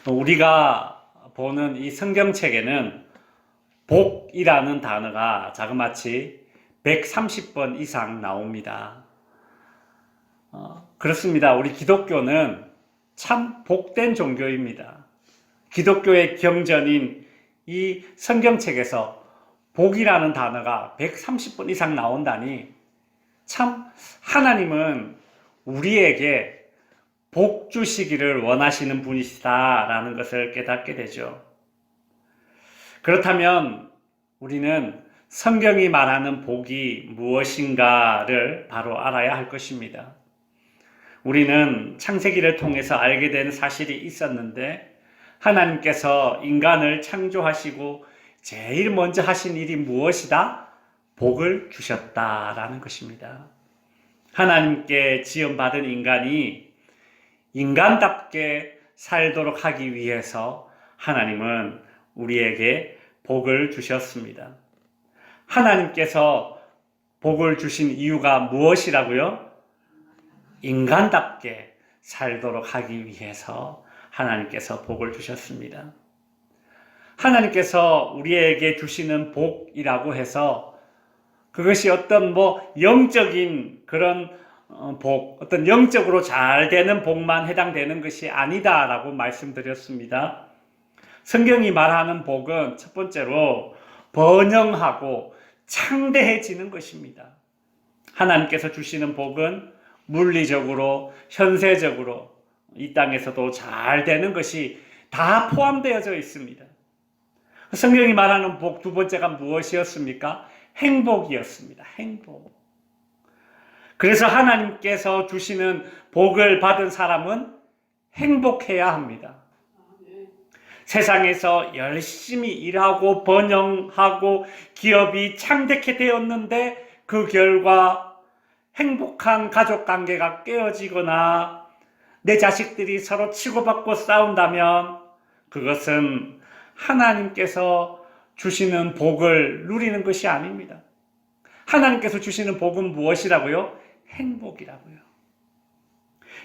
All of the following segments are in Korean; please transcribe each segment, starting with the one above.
우리가 보는 이 성경책에는 복이라는 단어가 자그마치 130번 이상 나옵니다. 그렇습니다. 우리 기독교는 참 복된 종교입니다. 기독교의 경전인 이 성경책에서 복이라는 단어가 130번 이상 나온다니 참 하나님은 우리에게 복 주시기를 원하시는 분이시다라는 것을 깨닫게 되죠. 그렇다면 우리는 성경이 말하는 복이 무엇인가를 바로 알아야 할 것입니다. 우리는 창세기를 통해서 알게 된 사실이 있었는데 하나님께서 인간을 창조하시고 제일 먼저 하신 일이 무엇이다? 복을 주셨다라는 것입니다. 하나님께 지음받은 인간이 인간답게 살도록 하기 위해서 하나님은 우리에게 복을 주셨습니다. 하나님께서 복을 주신 이유가 무엇이라고요? 인간답게 살도록 하기 위해서 하나님께서 복을 주셨습니다. 하나님께서 우리에게 주시는 복이라고 해서 그것이 어떤 영적인 그런 복, 어떤 영적으로 잘 되는 복만 해당되는 것이 아니다라고 말씀드렸습니다. 성경이 말하는 복은 첫 번째로 번영하고 창대해지는 것입니다. 하나님께서 주시는 복은 물리적으로, 현세적으로 이 땅에서도 잘 되는 것이 다 포함되어져 있습니다. 성경이 말하는 복 두 번째가 무엇이었습니까? 행복이었습니다. 행복. 그래서 하나님께서 주시는 복을 받은 사람은 행복해야 합니다. 세상에서 열심히 일하고 번영하고 기업이 창대케 되었는데 그 결과 행복한 가족 관계가 깨어지거나 내 자식들이 서로 치고받고 싸운다면 그것은 하나님께서 주시는 복을 누리는 것이 아닙니다. 하나님께서 주시는 복은 무엇이라고요? 행복이라고요.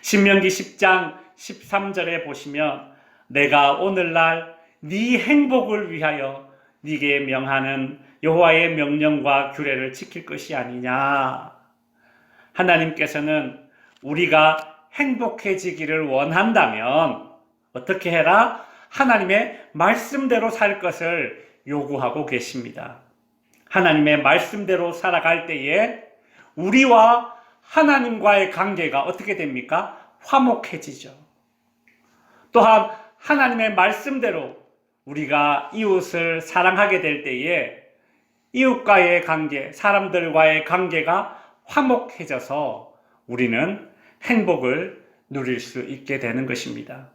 신명기 10장 13절에 보시면 내가 오늘날 네 행복을 위하여 네게 명하는 여호와의 명령과 규례를 지킬 것이 아니냐. 하나님께서는 우리가 행복해지기를 원한다면 어떻게 해라? 하나님의 말씀대로 살 것을 요구하고 계십니다. 하나님의 말씀대로 살아갈 때에 우리와 하나님과의 관계가 어떻게 됩니까? 화목해지죠. 또한 하나님의 말씀대로 우리가 이웃을 사랑하게 될 때에 이웃과의 관계, 사람들과의 관계가 화목해져서 우리는 행복을 누릴 수 있게 되는 것입니다.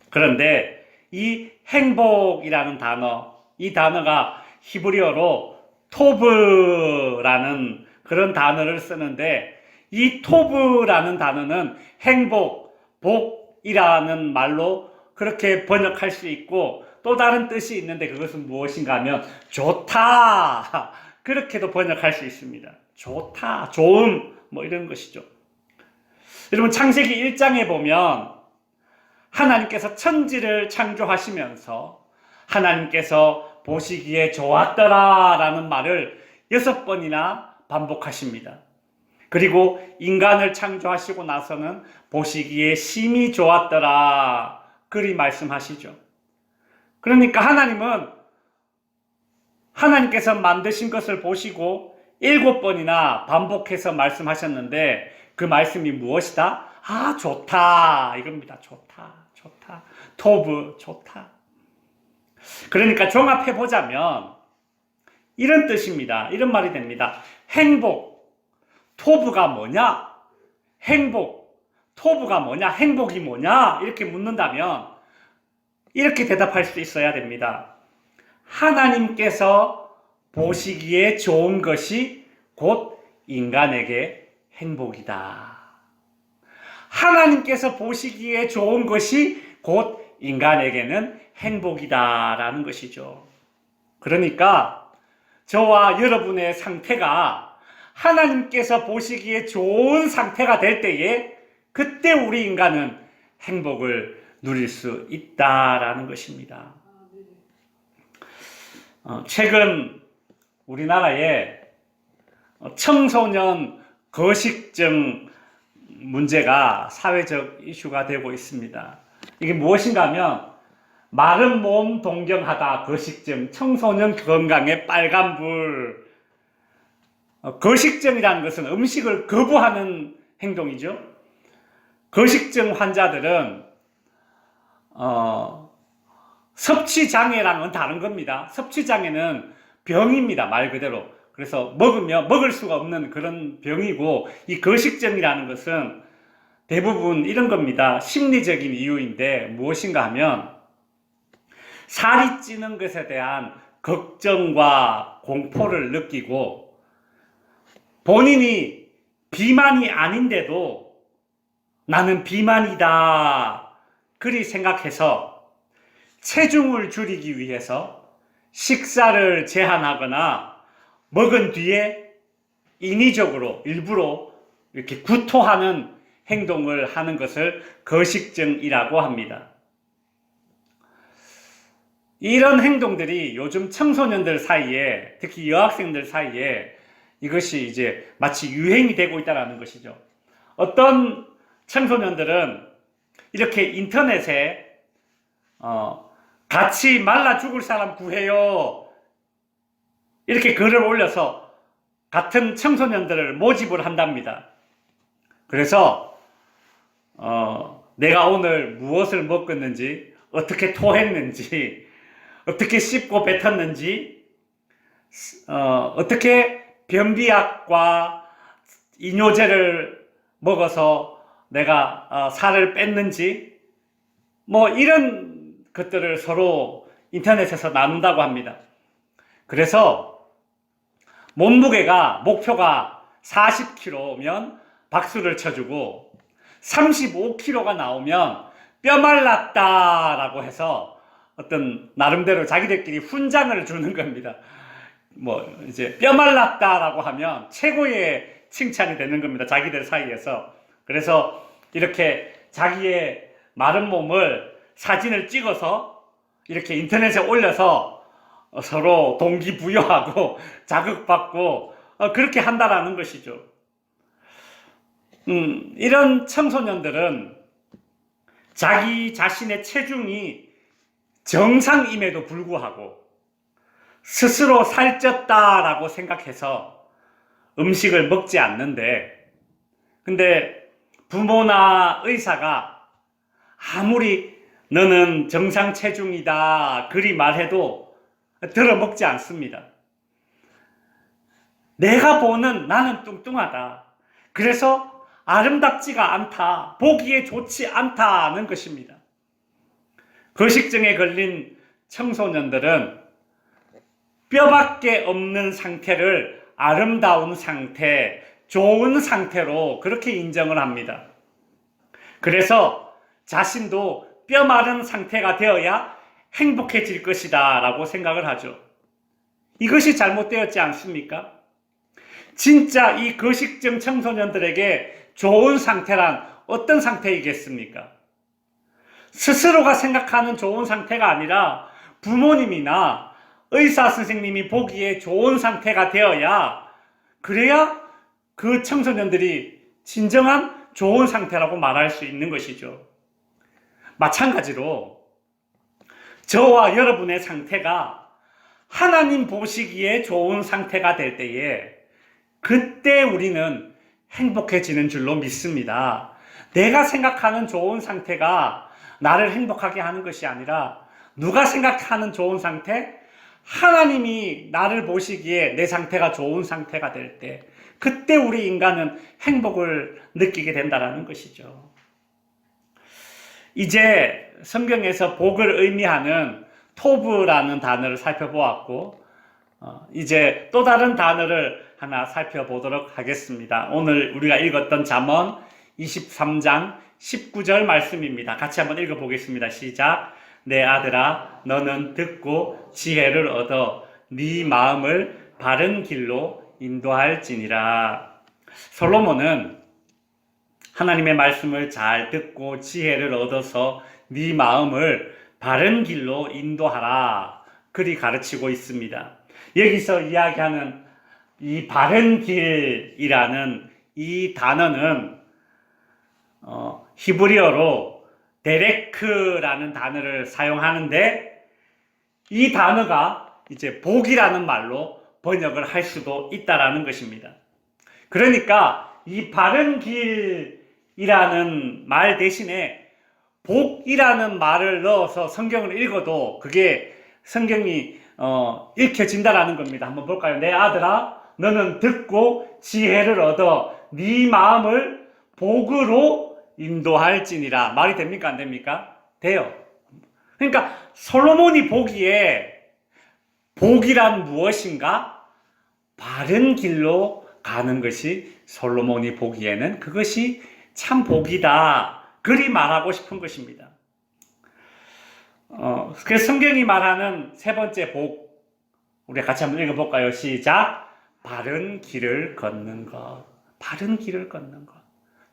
그런데 이 행복이라는 단어, 이 단어가 히브리어로 토브라는 그런 단어를 쓰는데 이 토브라는 단어는 행복, 복이라는 말로 그렇게 번역할 수 있고 또 다른 뜻이 있는데 그것은 무엇인가 하면 좋다, 그렇게도 번역할 수 있습니다. 좋다, 좋음, 이런 것이죠. 여러분 창세기 1장에 보면 하나님께서 천지를 창조하시면서 하나님께서 보시기에 좋았더라라는 말을 6번이나 반복하십니다. 그리고 인간을 창조하시고 나서는 보시기에 심히 좋았더라 그리 말씀하시죠. 그러니까 하나님은 하나님께서 만드신 것을 보시고 7번이나 반복해서 말씀하셨는데 그 말씀이 무엇이다? 아, 좋다 이겁니다. 좋다, 좋다, 토브, 좋다. 그러니까 종합해보자면 이런 뜻입니다. 이런 말이 됩니다. 행복, 토브가 뭐냐? 행복, 토브가 뭐냐? 행복이 뭐냐? 이렇게 묻는다면 이렇게 대답할 수 있어야 됩니다. 하나님께서 보시기에 좋은 것이 곧 인간에게 행복이다. 하나님께서 보시기에 좋은 것이 곧 인간에게는 행복이다라는 것이죠. 그러니까 저와 여러분의 상태가 하나님께서 보시기에 좋은 상태가 될 때에 그때 우리 인간은 행복을 누릴 수 있다라는 것입니다. 최근 우리나라에 청소년 거식증 문제가 사회적 이슈가 되고 있습니다. 이게 무엇인가 하면 마른 몸 동경하다 거식증, 청소년 건강에 빨간불. 거식증이라는 것은 음식을 거부하는 행동이죠. 거식증 환자들은 섭취장애랑은 다른 겁니다. 섭취장애는 병입니다, 말 그대로. 그래서 먹을 수가 없는 그런 병이고, 이 거식증이라는 것은 대부분 이런 겁니다. 심리적인 이유인데 무엇인가 하면 살이 찌는 것에 대한 걱정과 공포를 느끼고, 본인이 비만이 아닌데도 나는 비만이다 그리 생각해서 체중을 줄이기 위해서 식사를 제한하거나 먹은 뒤에 인위적으로 일부러 이렇게 구토하는 행동을 하는 것을 거식증이라고 합니다. 이런 행동들이 요즘 청소년들 사이에, 특히 여학생들 사이에 이것이 이제 마치 유행이 되고 있다는 것이죠. 어떤 청소년들은 이렇게 인터넷에 같이 말라 죽을 사람 구해요 이렇게 글을 올려서 같은 청소년들을 모집을 한답니다. 그래서 내가 오늘 무엇을 먹었는지, 어떻게 토했는지, 어떻게 씹고 뱉었는지, 어떻게 변비약과 이뇨제를 먹어서 내가 살을 뺐는지, 뭐 이런 것들을 서로 인터넷에서 나눈다고 합니다. 그래서 목표가 40kg면 박수를 쳐주고 35kg가 나오면 뼈 말랐다라고 해서 어떤 나름대로 자기들끼리 훈장을 주는 겁니다. 뭐 이제 뼈 말랐다라고 하면 최고의 칭찬이 되는 겁니다, 자기들 사이에서. 그래서 이렇게 자기의 마른 몸을 사진을 찍어서 이렇게 인터넷에 올려서 서로 동기부여하고 자극받고 그렇게 한다라는 것이죠. 이런 청소년들은 자기 자신의 체중이 정상임에도 불구하고 스스로 살쪘다라고 생각해서 음식을 먹지 않는데, 근데 부모나 의사가 아무리 너는 정상 체중이다 그리 말해도 들어먹지 않습니다. 내가 보는 나는 뚱뚱하다, 그래서 아름답지가 않다, 보기에 좋지 않다는 것입니다. 거식증에 걸린 청소년들은 뼈밖에 없는 상태를 아름다운 상태, 좋은 상태로 그렇게 인정을 합니다. 그래서 자신도 뼈 마른 상태가 되어야 행복해질 것이다 라고 생각을 하죠. 이것이 잘못되었지 않습니까? 진짜 이 거식증 청소년들에게 좋은 상태란 어떤 상태이겠습니까? 스스로가 생각하는 좋은 상태가 아니라 부모님이나 의사 선생님이 보기에 좋은 상태가 되어야, 그래야 그 청소년들이 진정한 좋은 상태라고 말할 수 있는 것이죠. 마찬가지로 저와 여러분의 상태가 하나님 보시기에 좋은 상태가 될 때에 그때 우리는 행복해지는 줄로 믿습니다. 내가 생각하는 좋은 상태가 나를 행복하게 하는 것이 아니라, 누가 생각하는 좋은 상태? 하나님이 나를 보시기에 내 상태가 좋은 상태가 될 때, 그때 우리 인간은 행복을 느끼게 된다는 것이죠. 이제 성경에서 복을 의미하는 토브라는 단어를 살펴보았고, 이제 또 다른 단어를 하나 살펴보도록 하겠습니다. 오늘 우리가 읽었던 잠언 23장 19절 말씀입니다. 같이 한번 읽어보겠습니다. 시작. 내 아들아, 너는 듣고 지혜를 얻어 네 마음을 바른 길로 인도할지니라. 솔로몬은 하나님의 말씀을 잘 듣고 지혜를 얻어서 네 마음을 바른 길로 인도하라. 그리 가르치고 있습니다. 여기서 이야기하는 이 바른 길이라는 이 단어는 히브리어로 데레크라는 단어를 사용하는데, 이 단어가 이제 복이라는 말로 번역을 할 수도 있다라는 것입니다. 그러니까 이 바른 길이라는 말 대신에 복이라는 말을 넣어서 성경을 읽어도 그게 성경이 읽혀진다라는 겁니다. 한번 볼까요? 내 아들아, 너는 듣고 지혜를 얻어 네 마음을 복으로 인도할지니라. 말이 됩니까? 안 됩니까? 돼요. 그러니까 솔로몬이 보기에 복이란 무엇인가? 바른 길로 가는 것이 솔로몬이 보기에는 그것이 참 복이다. 그리 말하고 싶은 것입니다. 그래서 성경이 말하는 세 번째 복, 우리 같이 한번 읽어볼까요? 시작. 바른 길을 걷는 것. 바른 길을 걷는 것.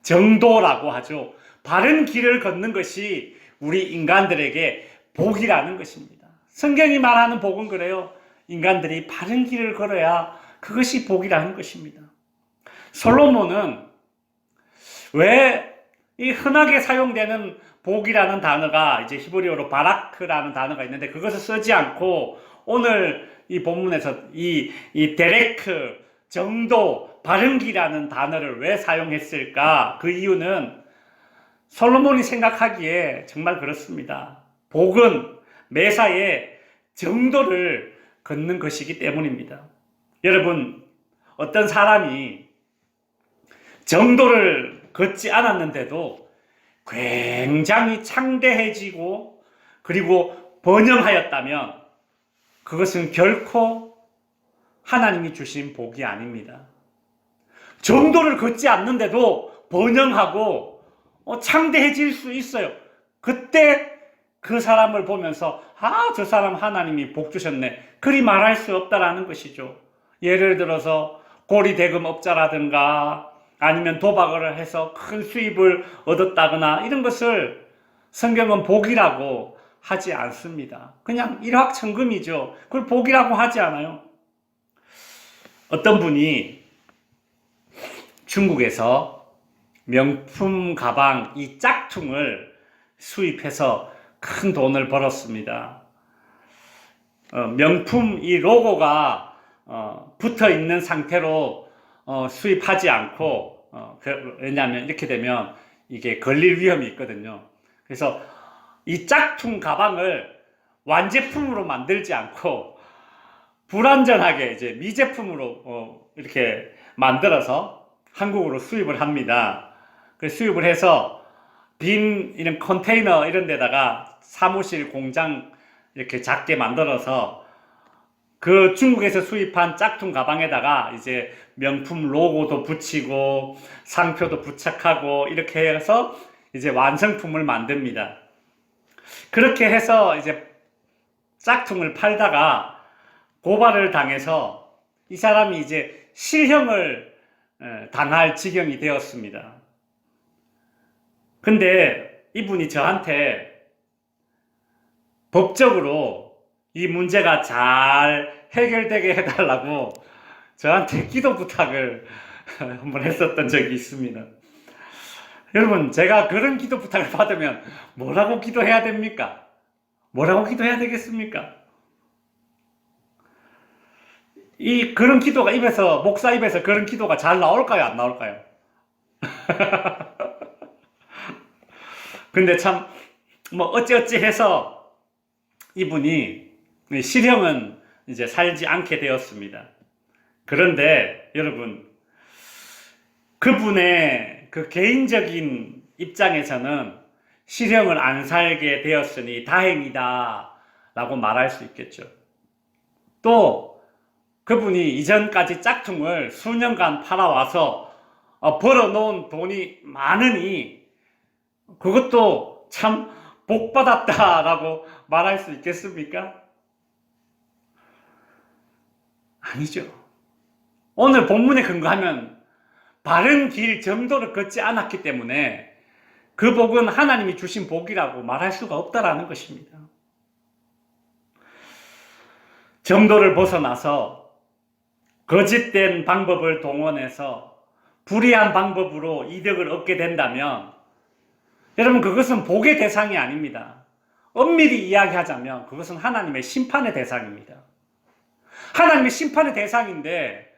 정도라고 하죠. 바른 길을 걷는 것이 우리 인간들에게 복이라는 것입니다. 성경이 말하는 복은 그래요. 인간들이 바른 길을 걸어야 그것이 복이라는 것입니다. 솔로몬은 왜 이 흔하게 사용되는 복이라는 단어가 이제 히브리어로 바라크라는 단어가 있는데 그것을 쓰지 않고 오늘 이 본문에서 이 데레크, 정도, 바른 길이라는 단어를 왜 사용했을까? 그 이유는 솔로몬이 생각하기에 정말 그렇습니다. 복은 매사에 정도를 걷는 것이기 때문입니다. 여러분, 어떤 사람이 정도를 걷지 않았는데도 굉장히 창대해지고 그리고 번영하였다면 그것은 결코 하나님이 주신 복이 아닙니다. 정도를 걷지 않는데도 번영하고 창대해질 수 있어요. 그때 그 사람을 보면서 저 사람 하나님이 복 주셨네. 그리 말할 수 없다라는 것이죠. 예를 들어서 고리대금업자라든가 아니면 도박을 해서 큰 수입을 얻었다거나 이런 것을 성경은 복이라고 하지 않습니다. 그냥 일확천금이죠. 그걸 복이라고 하지 않아요. 어떤 분이 중국에서 명품 가방 이 짝퉁을 수입해서 큰 돈을 벌었습니다. 명품 이 로고가 붙어 있는 상태로 수입하지 않고 왜냐하면 이렇게 되면 이게 걸릴 위험이 있거든요. 그래서 이 짝퉁 가방을 완제품으로 만들지 않고 불완전하게 이제 미제품으로 이렇게 만들어서 한국으로 수입을 합니다. 그래서 수입을 해서 빈 이런 컨테이너 이런 데다가 사무실 공장 이렇게 작게 만들어서 그 중국에서 수입한 짝퉁 가방에다가 이제 명품 로고도 붙이고 상표도 부착하고 이렇게 해서 이제 완성품을 만듭니다. 그렇게 해서 이제 짝퉁을 팔다가 고발을 당해서 이 사람이 이제 실형을 당할 지경이 되었습니다. 근데 이분이 저한테 법적으로 이 문제가 잘 해결되게 해달라고 저한테 기도 부탁을 한번 했었던 적이 있습니다. 여러분, 제가 그런 기도 부탁을 받으면 뭐라고 기도해야 됩니까? 뭐라고 기도해야 되겠습니까? 그런 기도가 목사 입에서 그런 기도가 잘 나올까요? 안 나올까요? 근데 참, 어찌어찌 해서 이분이 실형은 이제 살지 않게 되었습니다. 그런데 여러분, 그분의 그 개인적인 입장에서는 실형을 안 살게 되었으니 다행이다 라고 말할 수 있겠죠. 또 그분이 이전까지 짝퉁을 수년간 팔아와서 벌어놓은 돈이 많으니 그것도 참 복받았다라고 말할 수 있겠습니까? 아니죠. 오늘 본문에 근거하면 바른 길 정도를 걷지 않았기 때문에 그 복은 하나님이 주신 복이라고 말할 수가 없다라는 것입니다. 정도를 벗어나서 거짓된 방법을 동원해서 불의한 방법으로 이득을 얻게 된다면 여러분 그것은 복의 대상이 아닙니다. 엄밀히 이야기하자면 그것은 하나님의 심판의 대상입니다. 하나님의 심판의 대상인데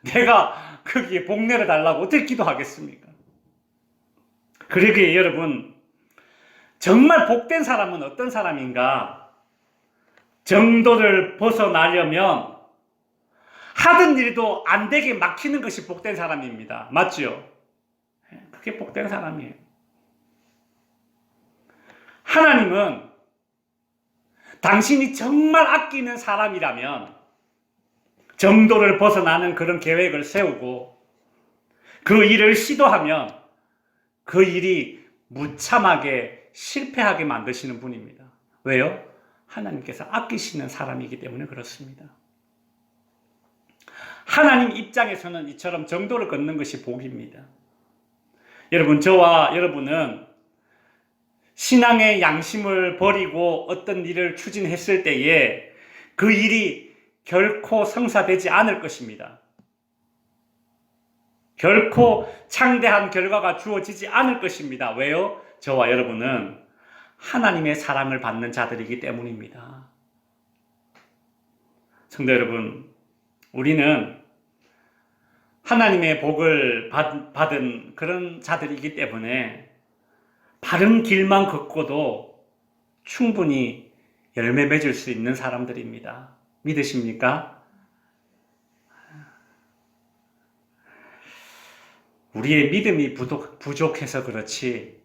내가 거기에 복 내려달라고 어떻게 기도하겠습니까? 그러기에 여러분 정말 복된 사람은 어떤 사람인가? 정도를 벗어나려면 하던 일도 안 되게 막히는 것이 복된 사람입니다. 맞죠? 그게 복된 사람이에요. 하나님은 당신이 정말 아끼는 사람이라면 정도를 벗어나는 그런 계획을 세우고 그 일을 시도하면 그 일이 무참하게 실패하게 만드시는 분입니다. 왜요? 하나님께서 아끼시는 사람이기 때문에 그렇습니다. 하나님 입장에서는 이처럼 정도를 걷는 것이 복입니다. 여러분, 저와 여러분은 신앙의 양심을 버리고 어떤 일을 추진했을 때에 그 일이 결코 성사되지 않을 것입니다. 결코 창대한 결과가 주어지지 않을 것입니다. 왜요? 저와 여러분은 하나님의 사랑을 받는 자들이기 때문입니다. 성도 여러분, 우리는 하나님의 복을 받은 그런 자들이기 때문에 바른 길만 걷고도 충분히 열매 맺을 수 있는 사람들입니다. 믿으십니까? 우리의 믿음이 부족해서 그렇지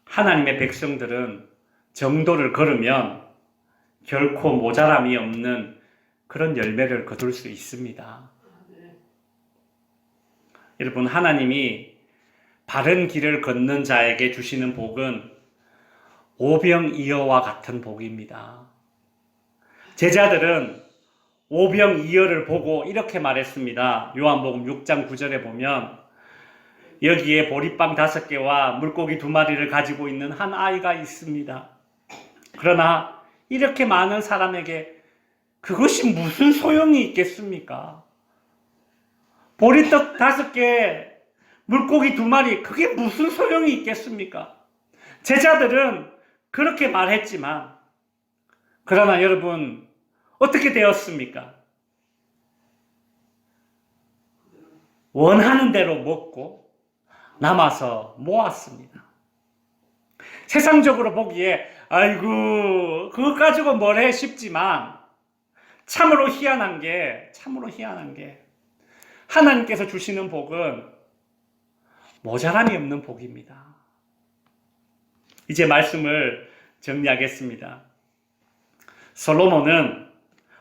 하나님의 백성들은 정도를 걸으면 결코 모자람이 없는 그런 열매를 거둘 수 있습니다. 여러분, 하나님이 바른 길을 걷는 자에게 주시는 복은 오병이어와 같은 복입니다. 제자들은 오병이어를 보고 이렇게 말했습니다. 요한복음 6장 9절에 보면 여기에 보리빵 5개와 물고기 2마리를 가지고 있는 한 아이가 있습니다. 그러나 이렇게 많은 사람에게 그것이 무슨 소용이 있겠습니까? 보리떡 5개, 물고기 2마리, 그게 무슨 소용이 있겠습니까? 제자들은 그렇게 말했지만, 그러나 여러분, 어떻게 되었습니까? 원하는 대로 먹고 남아서 모았습니다. 세상적으로 보기에 아이고 그것 가지고 뭘 해 싶지만 참으로 희한한 게 하나님께서 주시는 복은 모자람이 없는 복입니다. 이제 말씀을 정리하겠습니다. 솔로몬은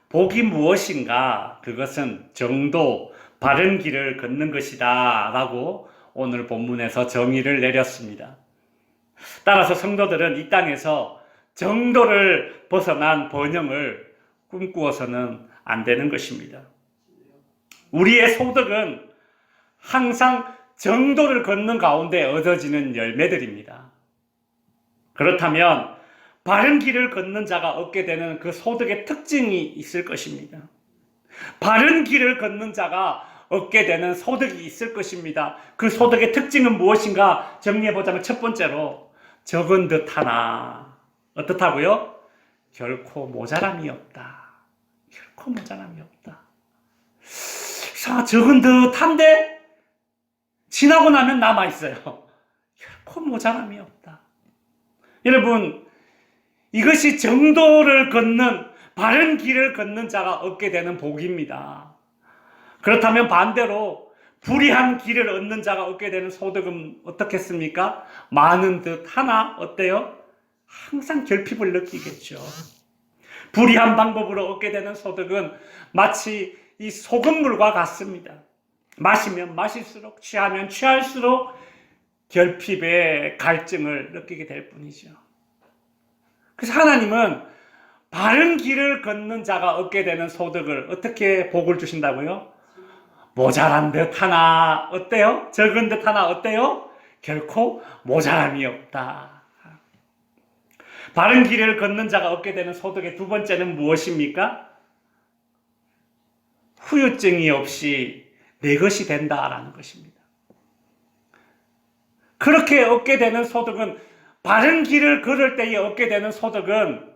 복이 무엇인가? 그것은 정도, 바른 길을 걷는 것이다 라고 오늘 본문에서 정의를 내렸습니다. 따라서 성도들은 이 땅에서 정도를 벗어난 번영을 꿈꾸어서는 안 되는 것입니다. 우리의 소득은 항상 정도를 걷는 가운데 얻어지는 열매들입니다. 그렇다면 바른 길을 걷는 자가 얻게 되는 그 소득의 특징이 있을 것입니다. 바른 길을 걷는 자가 얻게 되는 소득이 있을 것입니다. 그 소득의 특징은 무엇인가 정리해보자면 첫 번째로 적은 듯 하나 어떻다고요? 결코 모자람이 없다. 결코 모자람이 없다. 자, 적은 듯 한데 지나고 나면 남아있어요. 결코 모자람이 없다. 여러분, 이것이 정도를 걷는 바른 길을 걷는 자가 얻게 되는 복입니다. 그렇다면 반대로 불의한 길을 얻는 자가 얻게 되는 소득은 어떻겠습니까? 많은 듯 하나 어때요? 항상 결핍을 느끼겠죠. 불의한 방법으로 얻게 되는 소득은 마치 이 소금물과 같습니다. 마시면 마실수록 취하면 취할수록 결핍의 갈증을 느끼게 될 뿐이죠. 그래서 하나님은 바른 길을 걷는 자가 얻게 되는 소득을 어떻게 복을 주신다고요? 모자란 듯 하나 어때요? 적은 듯 하나 어때요? 결코 모자람이 없다. 바른 길을 걷는 자가 얻게 되는 소득의 두 번째는 무엇입니까? 후유증이 없이 내 것이 된다라는 것입니다. 그렇게 얻게 되는 소득은, 바른 길을 걸을 때에 얻게 되는 소득은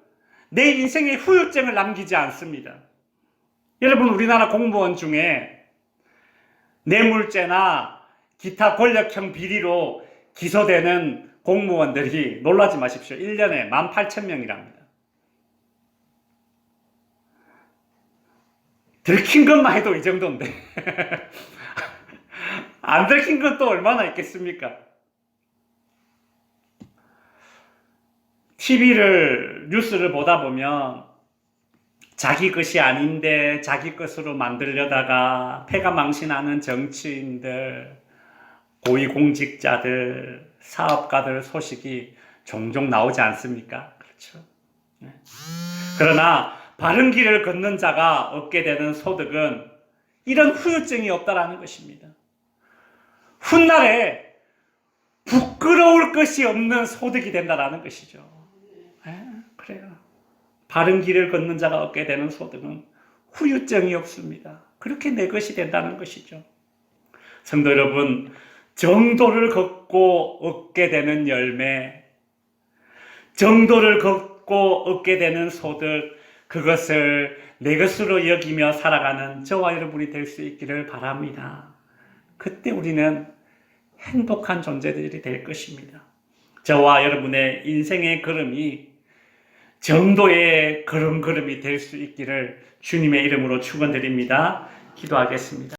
내 인생에 후유증을 남기지 않습니다. 여러분, 우리나라 공무원 중에 뇌물죄나 기타 권력형 비리로 기소되는 공무원들이, 놀라지 마십시오, 1년에 18,000명이랍니다. 들킨 것만 해도 이 정도인데 안 들킨 건 또 얼마나 있겠습니까? 뉴스를 보다 보면 자기 것이 아닌데 자기 것으로 만들려다가 패가 망신하는 정치인들, 고위공직자들, 사업가들 소식이 종종 나오지 않습니까? 그렇죠. 그러나 바른 길을 걷는 자가 얻게 되는 소득은 이런 후유증이 없다라는 것입니다. 훗날에 부끄러울 것이 없는 소득이 된다라는 것이죠. 그래요. 바른 길을 걷는 자가 얻게 되는 소득은 후유증이 없습니다. 그렇게 내 것이 된다는 것이죠. 성도 여러분, 정도를 걷고 얻게 되는 열매, 정도를 걷고 얻게 되는 소득, 그것을 내 것으로 여기며 살아가는 저와 여러분이 될 수 있기를 바랍니다. 그때 우리는 행복한 존재들이 될 것입니다. 저와 여러분의 인생의 걸음이 정도의 걸음걸음이 될 수 있기를 주님의 이름으로 축원드립니다. 기도하겠습니다.